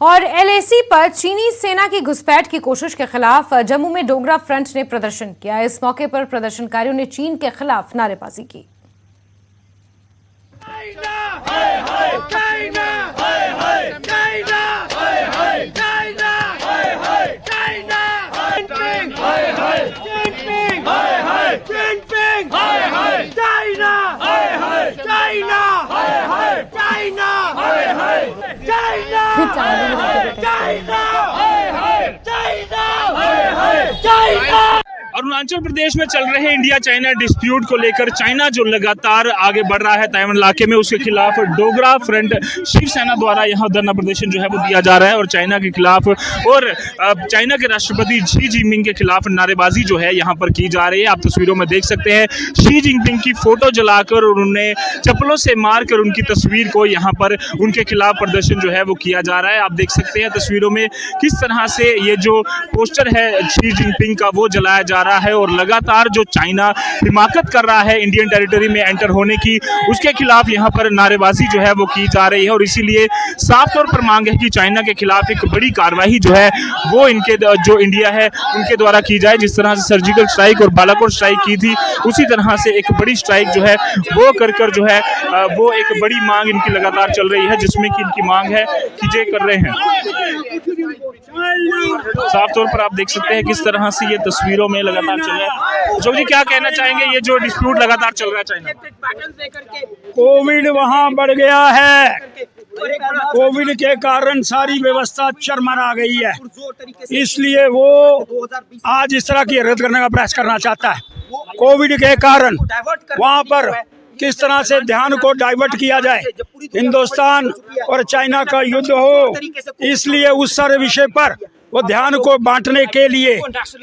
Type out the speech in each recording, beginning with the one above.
और एलएसी पर चीनी सेना की घुसपैठ की कोशिश के खिलाफ जम्मू में डोगरा फ्रंट ने प्रदर्शन किया। इस मौके पर प्रदर्शनकारियों ने चीन के खिलाफ नारेबाजी की। अरुणाचल प्रदेश में चल रहे इंडिया चाइना डिस्प्यूट को लेकर चाइना जो लगातार आगे बढ़ रहा है ताइवान इलाके में, उसके खिलाफ डोगरा फ्रंट शिवसेना द्वारा यहां धरना प्रदर्शन जो है वो दिया जा रहा है और चाइना के खिलाफ और चाइना के राष्ट्रपति शी जिनपिंग के खिलाफ नारेबाजी जो है यहां पर की जा रही है। आप तस्वीरों में देख सकते हैं शी जिनपिंग की फोटो जलाकर और उन्हें चप्पलों से मारकर उनकी तस्वीर को यहां पर उनके खिलाफ प्रदर्शन जो है वो किया जा रहा है। आप देख सकते हैं तस्वीरों में किस तरह से ये जो पोस्टर है शी जिनपिंग का वो जलाया जा रहा है और लगातार जो चाइना हिमाकत कर रहा है इंडियन टेरिटरी में एंटर होने की, उसके खिलाफ यहां पर नारेबाजी जो है वो की जा रही है। और इसीलिए साफ तौर पर मांग है कि चाइना के खिलाफ एक बड़ी कार्रवाई जो है वो इनके जो इंडिया है उनके द्वारा की जाए। जिस तरह से सर्जिकल स्ट्राइक और बालाकोट स्ट्राइक की थी, उसी तरह से एक बड़ी स्ट्राइक जो है वो कर जो है वो एक बड़ी मांग इनकी लगातार चल रही है, जिसमें कि इनकी मांग है कि ये कर रहे हैं। साफ तौर पर आप देख सकते हैं किस तरह से ये तस्वीरों में लगातार चल रहा है। जो जी क्या कहना चाहेंगे, ये जो डिस्प्यूट लगातार चल रहा है चाइना? कोविड वहाँ बढ़ गया है, कोविड के कारण सारी व्यवस्था चरमरा गई है, इसलिए वो आज इस तरह की हरकत करने का प्रयास करना चाहता है। कोविड के कारण वहाँ पर किस तरह से ध्यान को डाइवर्ट किया जाए, हिंदुस्तान और चाइना का युद्ध हो, इसलिए उस सारे विषय पर वो ध्यान को बांटने के लिए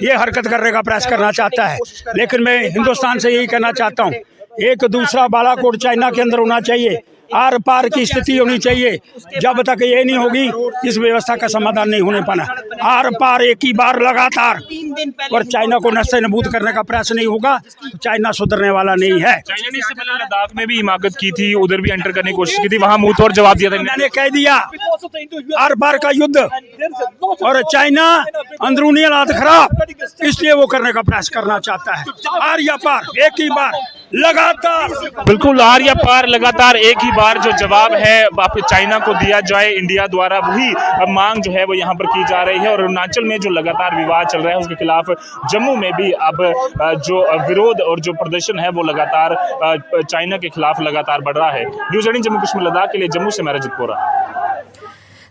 ये हरकत करने का प्रयास करना चाहता है। लेकिन मैं हिंदुस्तान से यही कहना चाहता हूँ, एक दूसरा बालाकोट चाइना के अंदर होना चाहिए, आर पार की स्थिति होनी चाहिए। जब तक ये नहीं होगी इस व्यवस्था का समाधान नहीं होने पाना। आर पार एक ही बार लगातार और चाइना को नष्ट नबूद करने का प्रयास नहीं होगा तो चाइना सुधरने वाला नहीं है। चाइना ने इससे पहले लद्दाख में भी हिमाकत की थी, उधर भी एंटर करने की कोशिश की थी, वहां मुंह तोड़ जवाब दिया था। मैंने कह दिया आर पार का युद्ध और चाइना अंदरूनी हालात खराब, इसलिए वो करने का प्रयास करना चाहता है। आर या पार एक ही बार लगातार, बिल्कुल आर या पार लगातार एक ही बार जो जवाब है चाइना को दिया जाए इंडिया द्वारा, वही अब मांग जो है वो यहाँ पर की जा रही है। और अरुणाचल में जो लगातार विवाद चल रहा है उसके खिलाफ जम्मू में भी अब जो विरोध और जो प्रदर्शन है वो लगातार चाइना के खिलाफ लगातार बढ़ रहा है। न्यूज़ 18 जम्मू कश्मीर लद्दाख के लिए जम्मू से मैं रजत बोरा।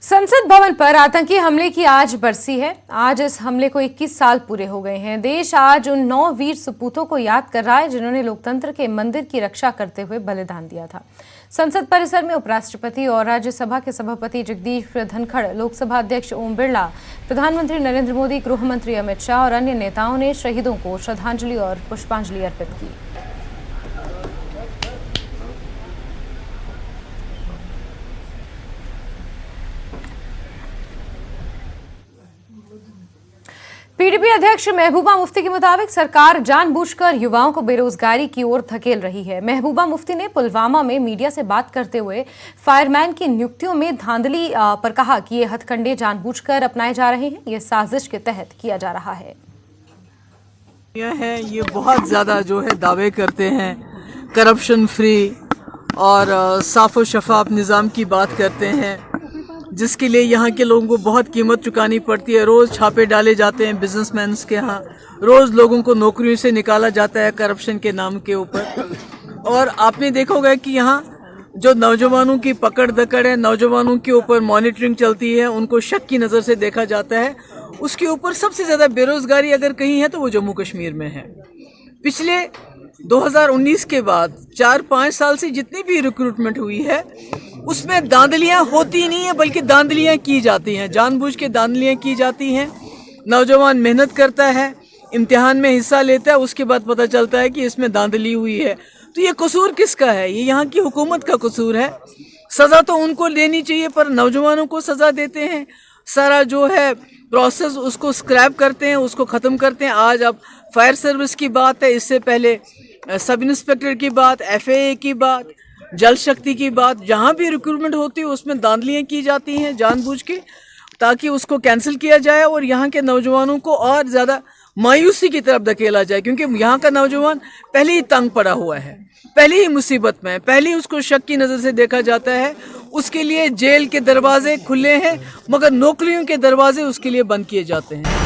संसद भवन पर आतंकी हमले की आज बरसी है। आज इस हमले को 21 साल पूरे हो गए हैं। देश आज उन 9 वीर सपूतों को याद कर रहा है जिन्होंने लोकतंत्र के मंदिर की रक्षा करते हुए बलिदान दिया था। संसद परिसर में उपराष्ट्रपति और राज्यसभा के सभापति जगदीप धनखड़, लोकसभा अध्यक्ष ओम बिरला, प्रधानमंत्री नरेंद्र मोदी, गृह मंत्री अमित शाह और अन्य नेताओं ने शहीदों को श्रद्धांजलि और पुष्पांजलि अर्पित की। पीडीपी अध्यक्ष महबूबा मुफ्ती के मुताबिक सरकार जानबूझकर युवाओं को बेरोजगारी की ओर धकेल रही है। महबूबा मुफ्ती ने पुलवामा में मीडिया से बात करते हुए फायरमैन की नियुक्तियों में धांधली पर कहा कि ये हथकंडे जानबूझकर अपनाए जा रहे हैं, ये साजिश के तहत किया जा रहा है। ये बहुत ज्यादा जो है दावे करते हैं, करप्शन फ्री और साफ और शफाफ निज़ाम की बात करते हैं, जिसके लिए यहाँ के लोगों को बहुत कीमत चुकानी पड़ती है। रोज़ छापे डाले जाते हैं बिजनेसमैन के यहाँ, रोज़ लोगों को नौकरियों से निकाला जाता है करप्शन के नाम के ऊपर। और आपने देखा होगा कि यहाँ जो नौजवानों की पकड़ दकड़ है, नौजवानों के ऊपर मॉनिटरिंग चलती है, उनको शक की नज़र से देखा जाता है। उसके ऊपर सबसे ज़्यादा बेरोजगारी अगर कहीं है तो वो जम्मू कश्मीर में है। पिछले 2019 के बाद 4-5 साल से जितनी भी रिक्रूटमेंट हुई है उसमें धांधलियां होती नहीं है, बल्कि धांधलियां की जाती हैं, जानबूझ के धांधलियां की जाती हैं। नौजवान मेहनत करता है, इम्तिहान में हिस्सा लेता है, उसके बाद पता चलता है कि इसमें धांधली हुई है। तो ये कसूर किसका है? ये यहाँ की हुकूमत का कसूर है। सज़ा तो उनको लेनी चाहिए पर नौजवानों को सज़ा देते हैं। सारा जो है प्रोसेस उसको स्क्रैप करते हैं, उसको ख़त्म करते हैं। आज अब फायर सर्विस की बात है, इससे पहले सब इंस्पेक्टर की बात, FAA की बात, जल शक्ति की बात, जहाँ भी रिक्रूटमेंट होती है उसमें धांधलियाँ की जाती हैं जानबूझ के। ताकि उसको कैंसिल किया जाए और यहाँ के नौजवानों को और ज़्यादा मायूसी की तरफ धकेला जाए, क्योंकि यहाँ का नौजवान पहले ही तंग पड़ा हुआ है, पहले ही मुसीबत में है, पहले ही उसको शक की नज़र से देखा जाता है। उसके लिए जेल के दरवाजे खुले हैं मगर नौकरियों के दरवाजे उसके लिए बंद किए जाते हैं।